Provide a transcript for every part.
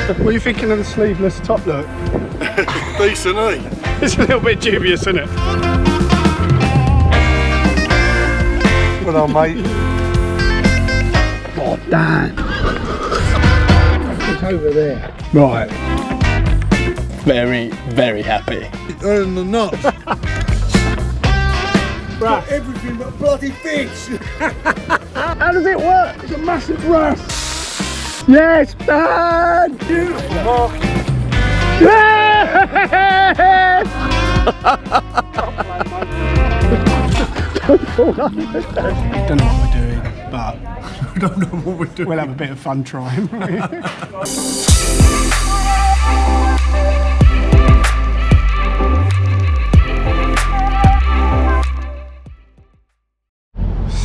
What are you thinking of the sleeveless top look? Decent, eh? It's a little bit dubious, isn't it? Well done, mate. Oh, Dan. It's over there. Right. Very, very happy. Earning the nuts. Wrasse. Everything but bloody fish. How does it work? It's a massive wrasse. Yes, Dan! Beautiful. Yes! Don't know what we're doing, but I don't know what we're doing. we'll have a bit of fun trying.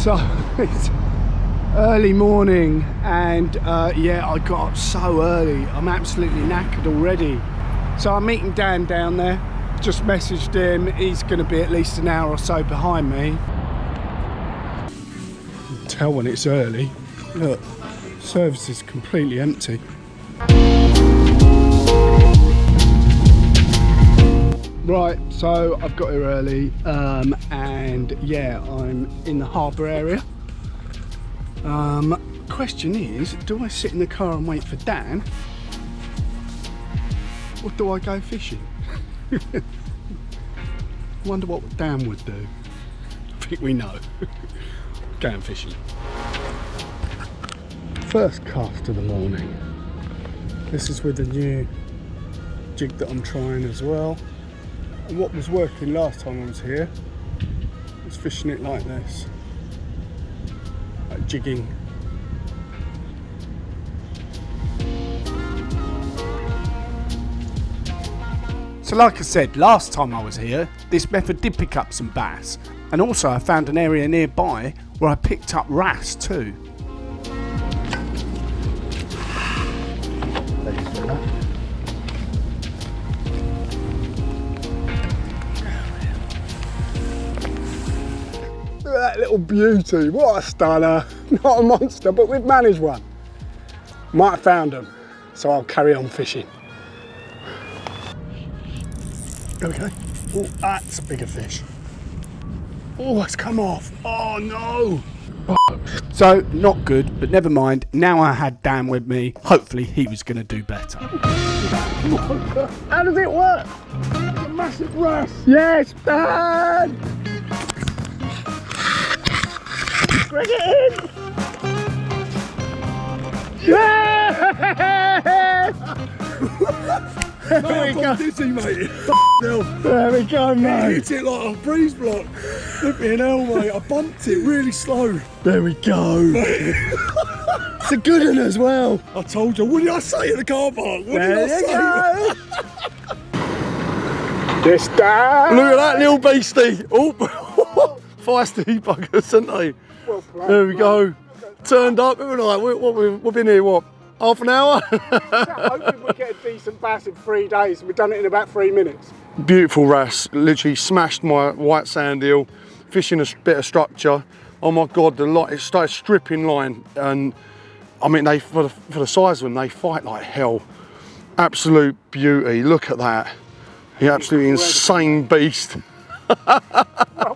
So it's early morning and yeah, I got up so early. I'm absolutely knackered already. So I'm meeting Dan down there. Just messaged him. He's going to be at least an hour or so behind me. You can tell when it's early. Look, service is completely empty. Right, so I've got here early and yeah, I'm in the harbour area. Question is, do I sit in the car and wait for Dan? Or do I go fishing? Wonder what Dan would do. I think we know. Going fishing. First cast of the morning. This is with the new jig that I'm trying as well. And what was working last time I was here was fishing it like this. Like jigging. So like I said, last time I was here, this method did pick up some bass. And also I found an area nearby where I picked up wrasse too. Look at that little beauty, what a stunner. Not a monster, but we've managed one. Might have found them, so I'll carry on fishing. Okay. Oh, that's a bigger fish. Oh, it's come off. Oh no. So, not good, but never mind. Now I had Dan with me. Hopefully he was going to do better. How does it work? It's a massive wrasse. Yes, Dan! Bring it in! Yes! There we go. Dizzy, mate. There we go, mate. Hit it like a breeze block. Flipping hell, mate. I bumped it really slow. There we go. It's a good one as well. I told you. What did I say at the car park? What did I say? Yes, Dan. Look at that little beastie. Oh, feisty buggers, aren't they? Well played, there we mate. go. Turned up. We were like, we've been here, what? Half an hour? Hoping we get a decent bass in 3 days. We've done it in about 3 minutes. Beautiful wrasse. Literally smashed my white sand eel, fishing a bit of structure. Oh my God, the light, it started stripping line. And I mean, they for the size of them, they fight like hell. Absolute beauty. Look at that. The absolutely insane beast. Well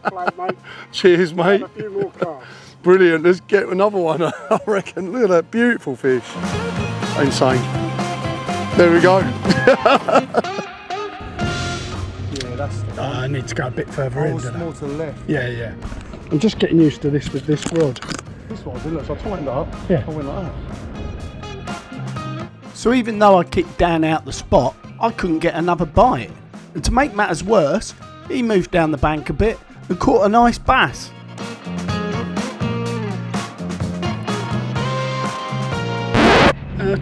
played, mate. Cheers, mate. A few more casts. Brilliant. Let's get another one, I reckon. Look at that beautiful fish. Insane. There we go. Yeah, that's. I need to go a bit further in. More to the left. Yeah, yeah. I'm just getting used to this with this rod. This one, look, so I tightened it up. Yeah. I went like that. So even though I kicked Dan out the spot, I couldn't get another bite. And to make matters worse, he moved down the bank a bit and caught a nice bass.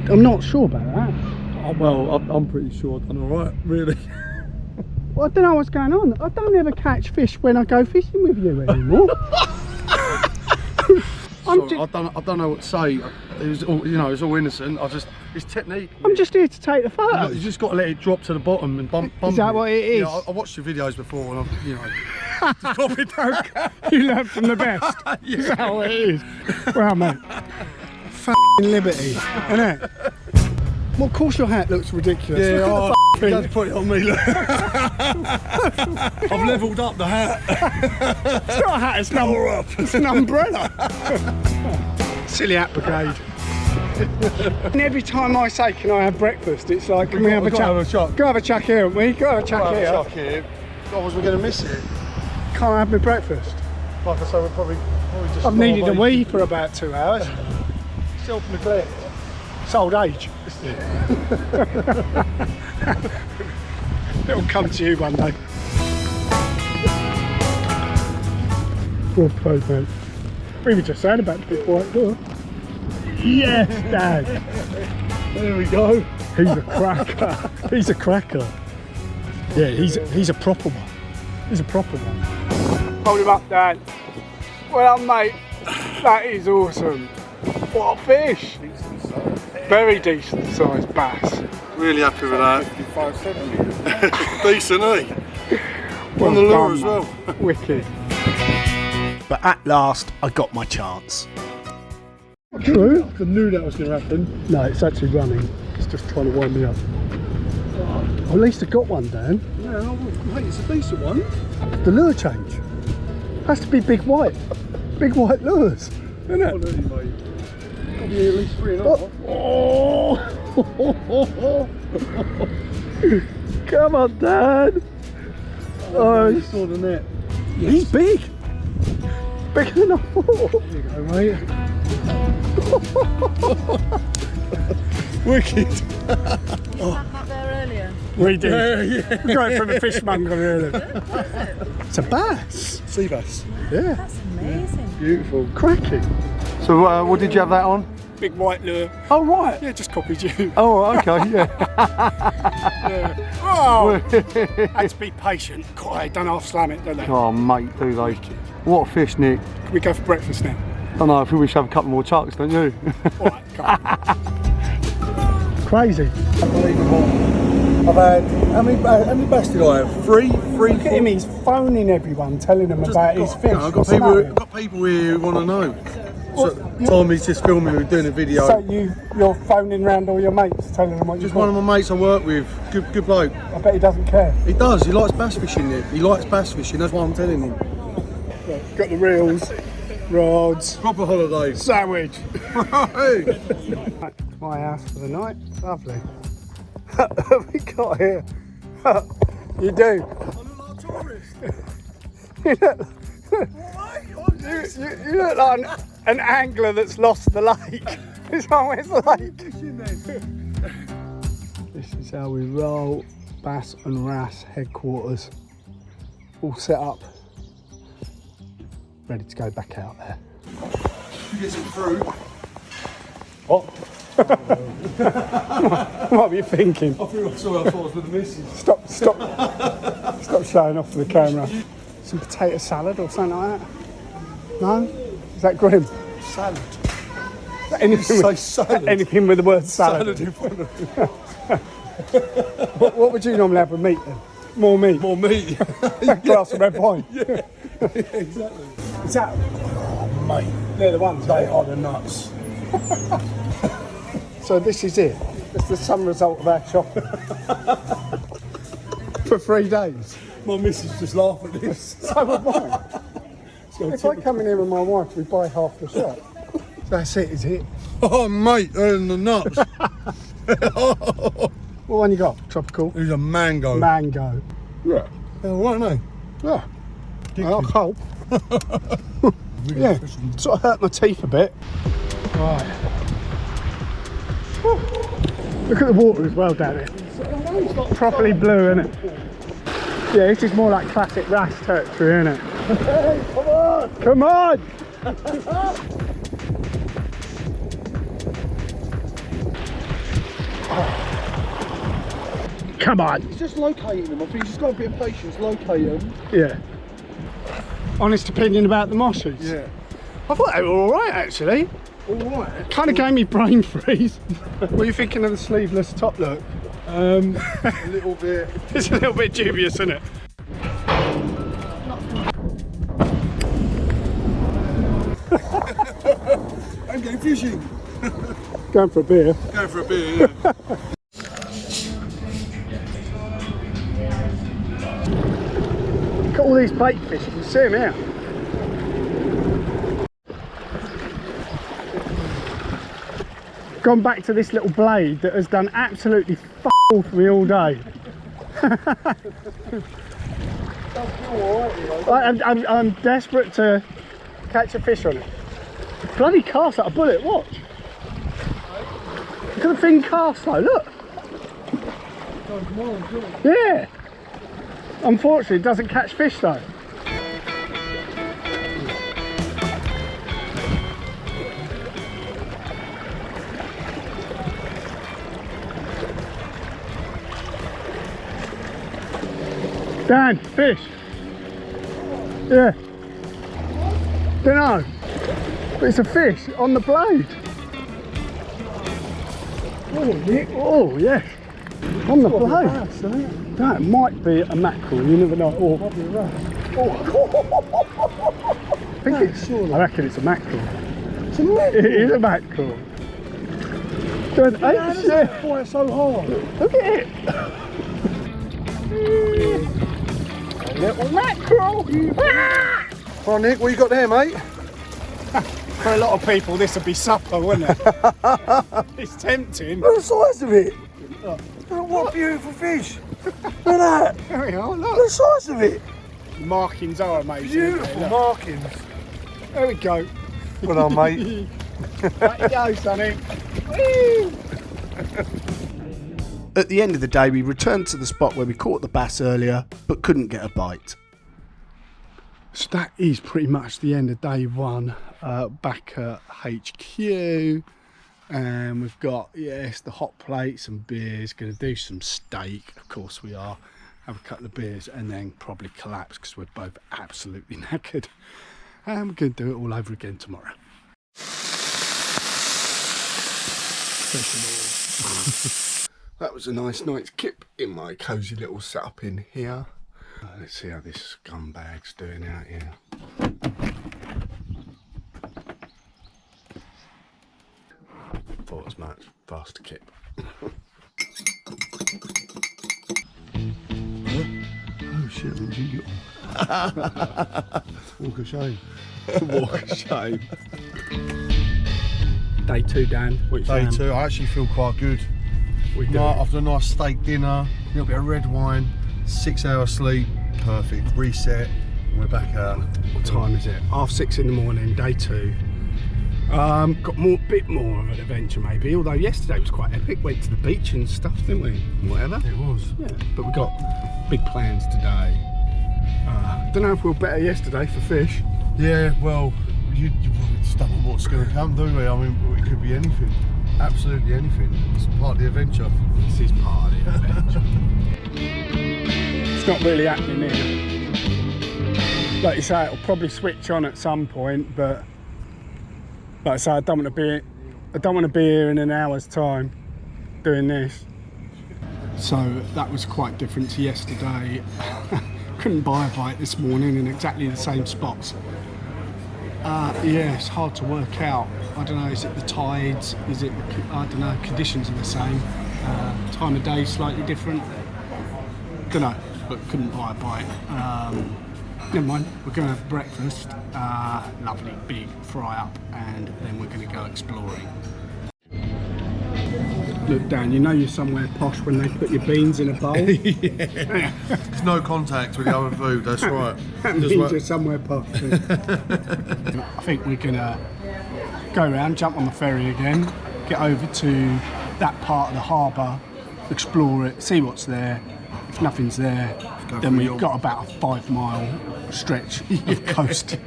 I'm not sure about that. Oh, well, I'm pretty sure I've done all right, really. Well, I don't know what's going on. I don't ever catch fish when I go fishing with you anymore. I don't know what to say. It was all, you know, it was all innocent. It's technique. I'm just here to take the photo. You just got to let it drop to the bottom and bump. Is that what it is? Yeah, I watched your videos before, and you know, just drop it down. You learn from the best. Yeah. Is that what it is? Well, mate, f***ing liberty, isn't it? Well, of course your hat looks ridiculous. Yeah, Look at the don't put it on me, look. I've levelled up the hat. It's not a hat, it's an umbrella. Silly hat brigade. And every time I say, can I have breakfast, it's like, can we have a chuck? Go have a chuck here, haven't we? Go have a chuck here. Otherwise we're going to miss it. Can't I have my breakfast? Like I say, we're probably just... I've needed a wee for about 2 hours. Self-neglect. It's old age. It'll come to you one day. Poor throat, mate. We were just saying about the big white door. Yes, Dad. There we go. He's a cracker. He's a cracker. Yeah, he's a proper one. He's a proper one. Hold him up, Dad. Well done, mate. That is awesome. What a fish. Very decent sized bass. Really happy with that. 55 centimetres. Decent, eh? Well On the lure done, as well. mate. Wicked. But at last, I got my chance. True. I knew that was going to happen. No, it's actually running. It's just trying to wind me up. Well, at least I got one, Dan. Yeah, mate, it's a decent one. The lure change. Has to be big white. Big white lures, isn't it? Quality, mate. Got to be at least 3.5. Oh. Come on, Dad. Oh, You saw the net. he's big. Bigger than I thought. There you go, mate. Wicked. That there earlier. We did. Yeah. We got it from the fishmonger earlier. It's a bass. Sea bass. Yeah. That's amazing. Beautiful. Cracking. So what did you have that on? Big white lure. Oh, right. Yeah, just copied you. Oh, okay, yeah. Yeah. Oh, had to be patient. God, they don't half slam it, don't they? Oh, mate, do they? What a fish, Nick. Can we go for breakfast now? I know, I think we should have a couple more chucks, don't you? All right, come on. Crazy. Unbelievable. I've had, how many bass did I have? Three, Look at him, he's phoning everyone, telling them about his fish. I've What's got the matter? people here who want to know. So, Tommy's just filming, we're doing a video. So you're phoning round all your mates, telling them what you Just one of my mates I work with, good bloke. I bet he doesn't care. He does, he likes bass fishing, Nick. He likes bass fishing, that's what I'm telling him. Got the reels, rods, Proper holiday. sandwich. Hey. My house for the night. Lovely. What have we got here? You do. I look like a tourist. You look like an angler that's lost the lake. Where's the lake? This is how we roll. Bass and Wrasse headquarters. All set up. Ready to go back out there. You get some fruit. What? What were you thinking? I thought I was with the missus. Stop showing off for the camera. Some potato salad or something like that? No? Is that grim? Salad. Anything Say with, salad. anything with the word salad. Salad in front of you. What would you normally have with meat then? More meat? More meat. A glass of red wine? Yeah, exactly. Is that? Oh, mate. They're the ones. They are the nuts. So this is it. It's the sum result of our shopping. For 3 days. My missus just laugh at this. So would mine. If I come in here with my wife, we buy half the shop. That's it, is it? Oh, mate, they're the nuts. What one you got? Tropical? There's a mango. Mango. Yeah. All right, no. Yeah. I'll help. Yeah. Sort of hurt my teeth a bit. Right. Whew. Look at the water as well down here. It's not properly blue, isn't it? Yeah, this is more like classic Wrasse territory, isn't it? Hey, come on! Come on! Come on! It's just locating them. I think you just got a bit of patience, locate them. Yeah. Honest opinion about the mosses? Yeah. I thought they were alright actually. All right. Kind of gave me brain freeze. What are you thinking of the sleeveless top look? A little bit. It's a little bit dubious, isn't it? I'm going fishing. Going for a beer. Going for a beer, yeah. Look at all these bait fish, you can see them here. Gone back to this little blade that has done absolutely f*** all for me all day. I'm desperate to catch a fish on it. Bloody cast like a bullet, watch. Look at the thin cast though, look. Yeah. Unfortunately, it doesn't catch fish though. Dan, fish. Yeah. Don't know. But it's a fish on the blade. Oh, Nick. Oh, yes. On the blade. That might be a mackerel, you never know. Or might be a wrasse. I reckon it's a mackerel. It's a mackerel. It is a mackerel. Yeah. Why it's so hard? Look at it. Little mackerel. Oh, Nick, what you got there, mate? For a lot of people, this would be supper, wouldn't it? It's tempting. Look at the size of it. Look, what a beautiful fish. Look at that. There we are, Look at look. the size of it. The markings are amazing. Beautiful Look. markings. There we go. Well done, mate. Right you go, Sonny. Whee! At the end of the day, we returned to the spot where we caught the bass earlier, but couldn't get a bite. So that is pretty much the end of day one, back at HQ, and we've got, yes, the hot plate, some beers, going to do some steak, of course we are, have a couple of beers and then probably collapse because we're both absolutely knackered, and we're going to do it all over again tomorrow. That was a nice night's kip in my cosy little setup in here. Let's see how this scumbag's doing out here. Thought as much. Faster kip. Oh shit, what did you get on? Walk of shame. Walk of shame. Day two, Dan. Day two, I actually feel quite good. After a nice steak dinner, a little bit of red wine, 6 hours sleep, perfect, reset, and we're back out. What time is it? 6:30 in the morning, day two. Got bit more of an adventure maybe, although yesterday was quite epic. Went to the beach and stuff, didn't we? Whatever. It was. Yeah, but we got big plans today. Don't know if we were better yesterday for fish. Yeah, well, you just don't know what's going to come, do we? I mean, it could be anything. Absolutely anything. It's part of the adventure. This is part of the adventure. It's not really happening here. Like you say, it'll probably switch on at some point, but like I say, I don't want to be here in an hour's time doing this. So that was quite different to yesterday. Couldn't buy a bite this morning in exactly the same spots. Yeah, it's hard to work out. I don't know, is it the tides? Is it, I don't know, conditions are the same. Time of day slightly different. Don't know, but couldn't buy a bite. Never mind, we're going to have breakfast. Lovely big fry up, and then we're going to go exploring. Look, Dan, you know you're somewhere posh when they put your beans in a bowl. Yeah. There's no contact with the other food, that's right. That means you're somewhere posh. I think we're going to go around, jump on the ferry again, get over to that part of the harbour, explore it, see what's there. If nothing's there, then we've got about a 5-mile stretch of coast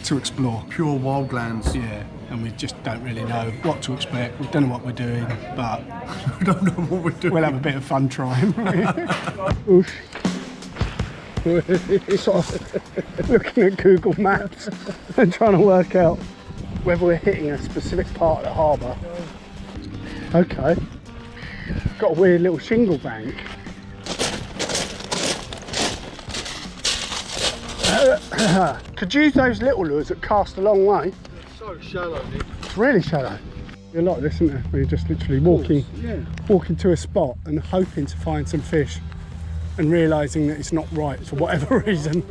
to explore. Pure wildlands. Yeah, and we just don't really know what to expect. We don't know what we're doing, but We don't know what we're doing. we'll have a bit of fun trying. Oof. Sort of looking at Google Maps and trying to work out whether we're hitting a specific part of the harbour. Okay, got a weird little shingle bank. Could use those little lures that cast a long way. It's so shallow, Nick. It's really shallow. A lot of this, isn't there? Where you're just literally walking to a spot and hoping to find some fish and realising that it's not right for whatever reason.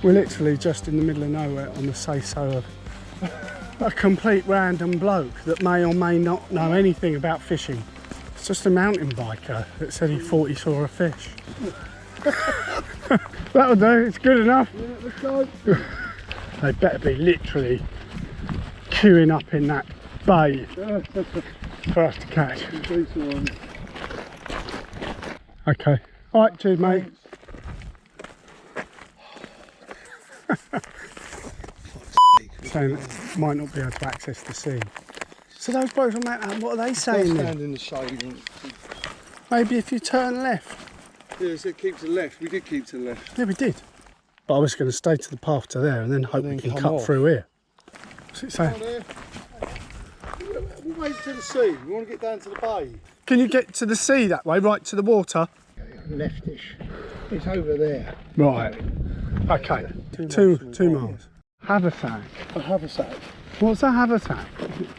We're literally just in the middle of nowhere on the say-so of a complete random bloke that may or may not know anything about fishing. It's just a mountain biker that said he thought he saw a fish. That'll do, it's good enough. Yeah, let's go. They better be literally queuing up in that bay for us to catch. Okay, alright, cheers mate. Saying that might not be able to access the sea. So those boats on that, what are they saying then? Stand in the shade. Maybe if you turn left. Yeah, so it keeps to the left. We did keep to the left. Yeah, we did. But I was going to stay to the path to there and then hope we can cut off through here. What's it saying? We'll wait to the sea. We want to get down to the bay. Can you get to the sea that way, right to the water? Leftish. It's over there. Right. Okay. Two miles. Haversack. A haversack. What's a haversack?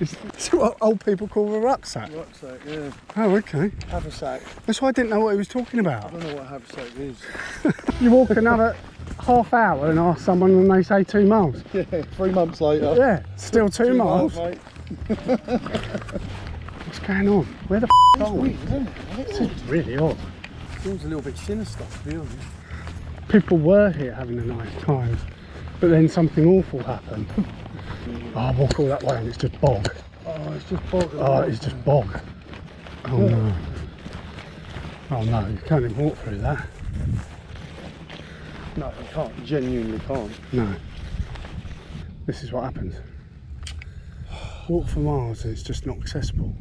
It's what old people call a rucksack. Rucksack, yeah. Oh, okay. Haversack. That's why I didn't know what he was talking I about. don't know what a haversack is. You walk another half hour and ask someone and they say 2 miles. Yeah, 3 months later. Yeah, still 2 miles. mate. What's going on? Where the f are we? It's really odd. Seems a little bit sinister, to be honest. People were here having a nice time, but then something awful happened. Oh, I walk all that way and it's just bog. Oh, it's just bog. Oh, it's just bog. Oh no. Oh no, you can't even walk through that. No, you can't. You genuinely can't. No. This is what happens. Walk for miles and it's just not accessible.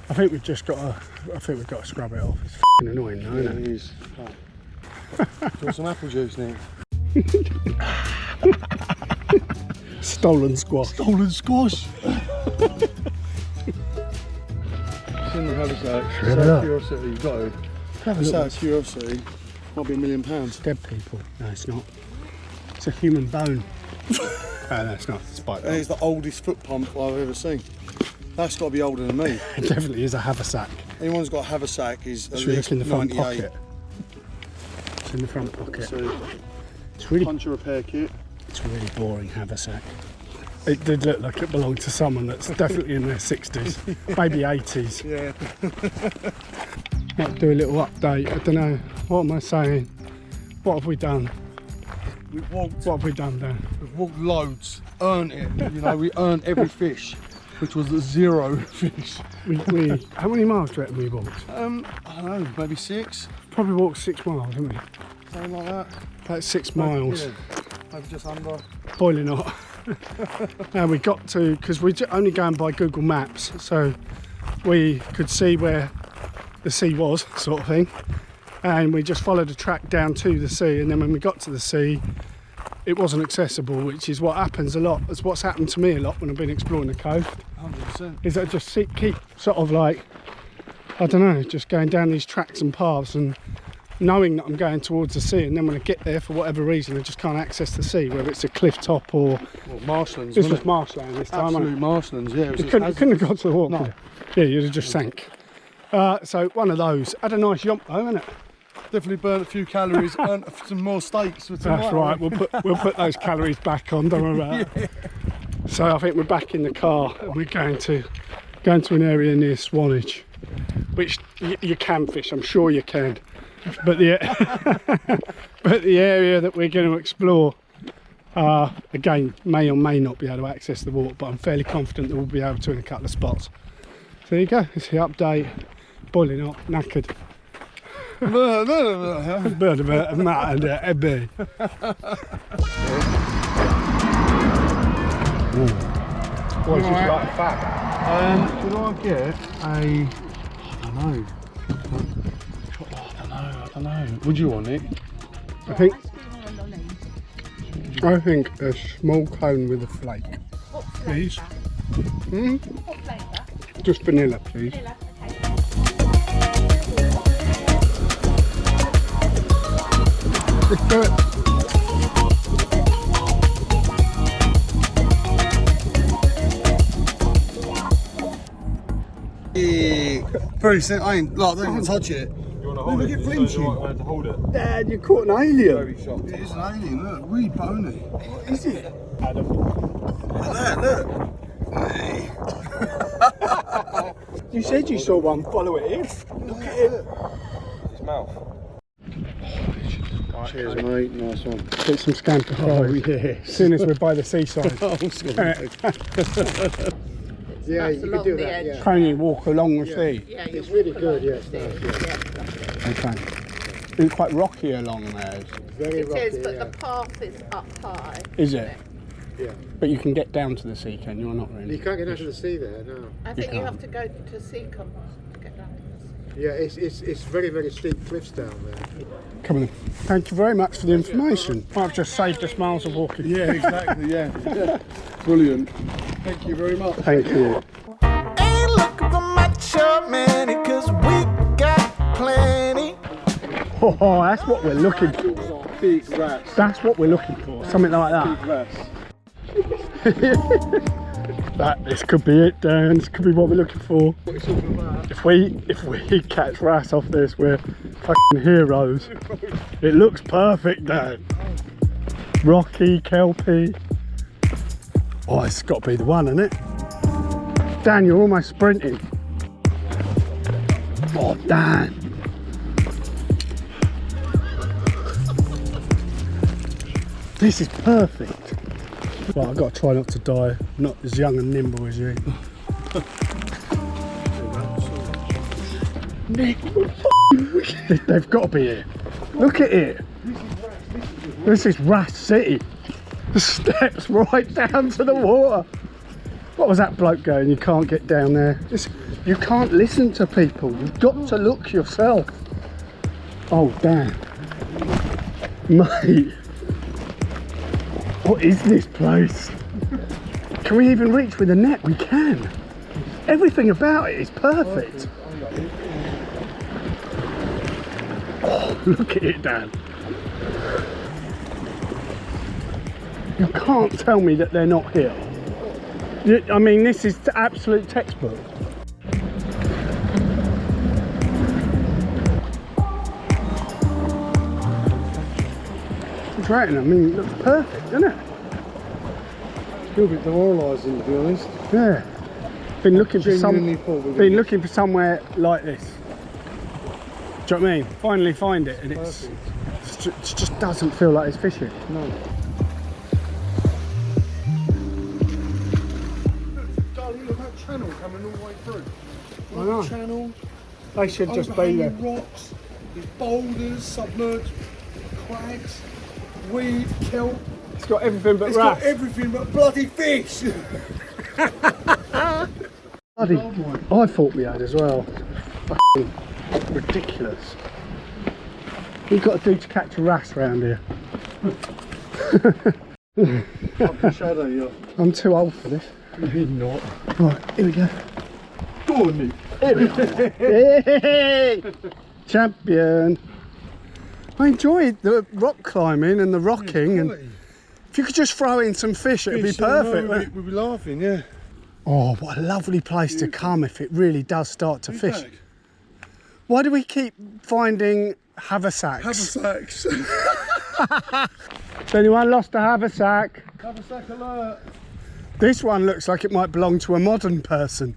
I think we've just got to scrub it off. It's f***ing annoying though, isn't it? It is. Oh. Do you want some apple juice, Nick? Stolen squash. Stolen squash! It's in the haversack. Shred it up. Curiosity, you've got to. Have a look. Haversack curiosity. Might be £1 million. Dead people. No, it's not. It's a human bone. Oh, no, it's not. It's bite And it's the oldest foot pump I've ever seen. That's got to be older than me. It definitely is a haversack. Anyone who's got a haversack is at Should we least look in the front 98. pocket? It's in the front pocket. So, It's really, puncher repair kit. it's a really boring haversack. It did look like it belonged to someone that's definitely in their 60s, maybe 80s. Yeah. Might do a little update. I don't know. What am I saying? What have we done? We've walked. What have we done, Dan? We've walked loads. Earned it. You know, we earned every fish, which was 0 fish. How many miles do you reckon we walked? I don't know, maybe 6, Probably walked 6 miles, haven't we? something like that. About 6 miles. Yeah, maybe just under. Boiling hot. Now we got to, because we're only going by Google Maps, so we could see where the sea was, sort of thing. And we just followed a track down to the sea, and then when we got to the sea, it wasn't accessible, which is what happens a lot. It's what's happened to me a lot when I've been exploring the coast. 100%. Is that I just keep sort of like, I don't know, just going down these tracks and paths and knowing that I'm going towards the sea, and then when I get there for whatever reason I just can't access the sea, whether it's a cliff top or Well, marshlands. this wasn't was it? marshland this time. Absolute marshlands, yeah. It was You couldn't have got to the water. No. Yeah, you'd have just sank. So one of those. Had a nice yomp though, innit? Definitely burnt a few calories, earned some more steaks. That's right. We'll put those calories back on. Don't worry about it. So I think we're back in the car and we're going to an area near Swanage, which you can fish. I'm sure you can. But the but the area that we're going to explore, again, may or may not be able to access the water, but I'm fairly confident that we'll be able to in a couple of spots. So there you go. It's the update. Boiling hot, knackered. No. Bird about and Ebby. What is this like fat? Could I get a? I don't know. Would you want it? I think a small cone with a flake, please. What flavour? Just vanilla, please. Vanilla, okay. Let's do it. Very simple. I ain't like, I don't even touch it. You want to hold it? Get Just flinchy. know the right way to hold it. Dad, you caught an alien. Very sharp. It is an alien, look, really bony. What is it? Adam. Look at that, look. Hey. You said you saw one, follow it in. Look at it. His mouth. Cheers, mate. Nice one. Get some scamper fry. Oh, yeah. As soon as we're by the seaside. Yeah, you can do that. Yeah. Can you walk along the sea? Yeah, It's really good. Yes. Okay. It's quite rocky along there. Very It rocky. is, but yeah. the path is up high. Is it? Yeah. But you can get down to the sea, can you? Or not You really? can't get out to the sea there. No. I think you can't. have to go to Seacom to get down to the sea. Yeah, it's very steep cliffs down there. Come on. Thank you very much for the information. I've just saved us miles of walking. Yeah, exactly, yeah. Brilliant. Thank you very much. Thank you. Ain't looking for macho man, cause we got plenty. Oh, that's what we're looking for. Big Wrasse. That's what we're looking for. Something like that. This could be it, Dan. This could be what we're looking for. What it's all about. If we catch Wrasse off this, we're fucking heroes. It looks perfect, Dan. Rocky, kelpie. Oh, it's got to be the one, isn't it? Dan, you're almost sprinting. Oh, Dan. This is perfect. Well, I've got to try not to die. I'm not as young and nimble as you. Nick, they've got to be here. Look at it. This is Wrasse City. The steps right down to the water. What was that bloke going? You can't get down there. You can't listen to people. You've got to look yourself. Oh, damn. Mate. What is this place? Can we even reach with a net? We can. Everything about it is perfect. Oh, look at it, Dan. You can't tell me that they're not here. I mean, this is the absolute textbook. It's right, I mean, it looks perfect, doesn't it? A little bit demoralising, to be honest. Yeah. Been looking for Genuinely thought we were been looking for somewhere like this. Do you know what I mean? Finally find it, and it just doesn't feel like it's fishing. No. Darling, look at that channel coming all the way through. I know. Channel, They should just be overhanging there. rocks, there's boulders, submerged crags, weed, kelp. It's got everything but It's got Wrasse. everything but bloody fish. Bloody, I thought we had as well. Fucking ridiculous. What you got to do to catch a Wrasse round here? I can shadow you. I'm too old for this. You're not. Right, here we go. Go on, Nick. Hey! Champion. I enjoyed the rock climbing and the rocking, and if you could just throw in some fish, it'd be perfect. wouldn't it? We'd be laughing, yeah. Oh, what a lovely place to come if it really does start to fish. Why do we keep finding haversacks? Haversacks. Has anyone lost a haversack? Haversack alert. This one looks like it might belong to a modern person.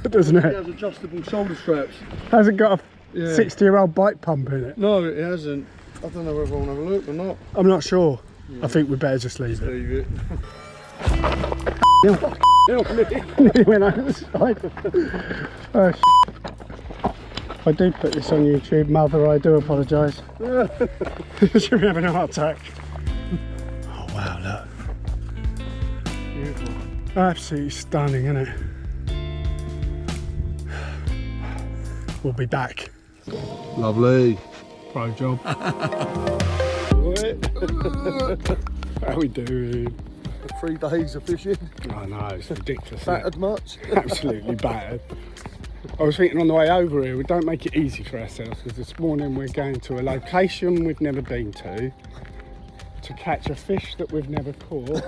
Doesn't It it? has adjustable shoulder straps. Has it got a Yeah. 60-year-old bike pump in it? No, it hasn't. I don't know whether I want to have a look or not. I'm not sure. I think we better just leave it. Leave it. Nearly went over the side. Oh, if I do put this on YouTube, Mother, I do apologise. Should be having a heart attack. Oh wow, look. Beautiful. Absolutely stunning, isn't it? We'll be back. Lovely. Pro job. How we doing? 3 days of fishing. I know, it's ridiculous. isn't it? Battered much? Absolutely battered. I was thinking on the way over here, we don't make it easy for ourselves, because this morning we're going to a location we've never been to to catch a fish that we've never caught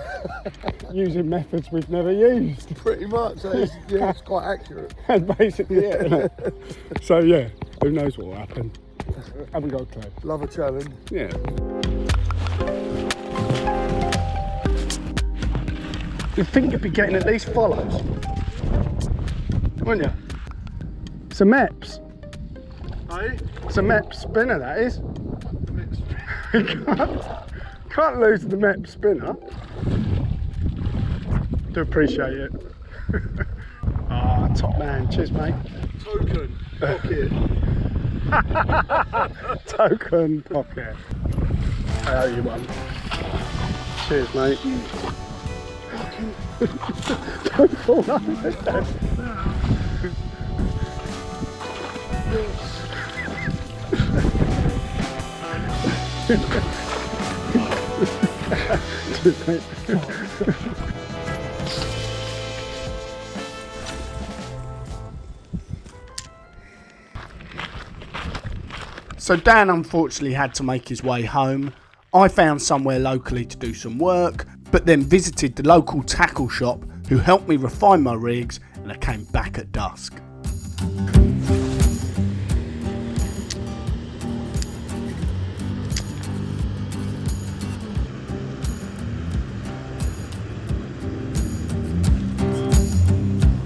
using methods we've never used. Pretty much, yeah, it's quite accurate. That's basically it, isn't it? So yeah, who knows what will happen. Haven't got a clue. Love a challenge. Yeah. You'd think you'd be getting at least follows, wouldn't you? It's a Meps. Hey? It's a Mep spinner, that is. can't lose the Mep spinner. Do appreciate it. Ah, top man. Cheers, mate. Token pocket. Token pocket. I owe you one. Cheers, mate. Don't fall over, Dad. So Dan unfortunately had to make his way home. I found somewhere locally to do some work, but then visited the local tackle shop who helped me refine my rigs, and I came back at dusk.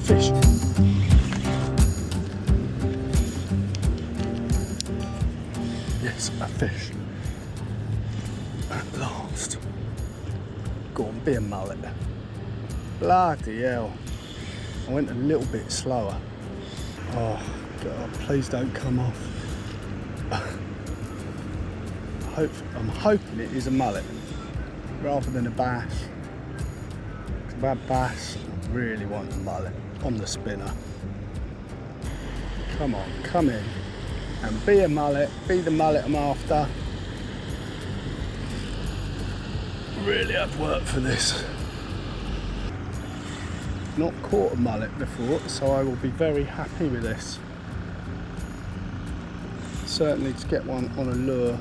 Fish. Yes, a fish. At last. Go on, be a mullet. Bloody hell. I went a little bit slower. Oh God, please don't come off. I'm hoping it is a mullet rather than a bass. If I had bass, I really want a mullet on the spinner. Come on, come in and be a mullet, be the mullet I'm after. Really have worked for this. Not caught a mullet before, so I will be very happy with this. Certainly to get one on a lure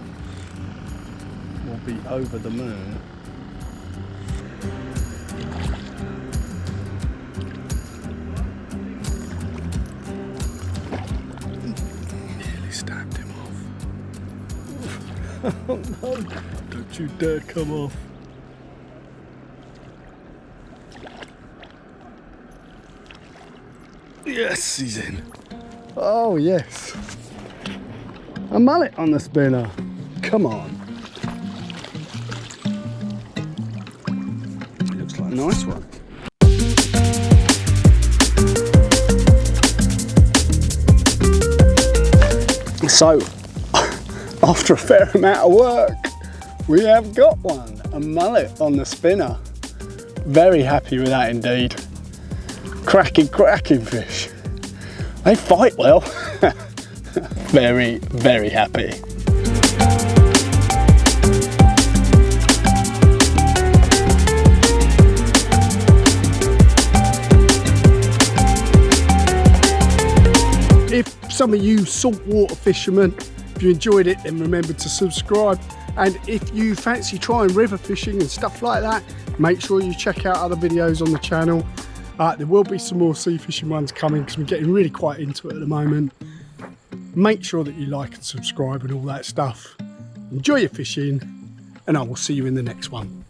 will be over the moon. Nearly stabbed him off. Oh no, don't you dare come off. Yes, he's in. Oh yes. A mullet on the spinner. Come on. Looks like a nice one. So, after a fair amount of work, we have got one. A mullet on the spinner. Very happy with that indeed. Cracking fish. They fight well. Very, very happy. If some of you saltwater fishermen, if you enjoyed it, then remember to subscribe. And if you fancy trying river fishing and stuff like that, make sure you check out other videos on the channel. There will be some more sea fishing ones coming because we're getting really quite into it at the moment. Make sure that you like and subscribe and all that stuff. Enjoy your fishing, and I will see you in the next one.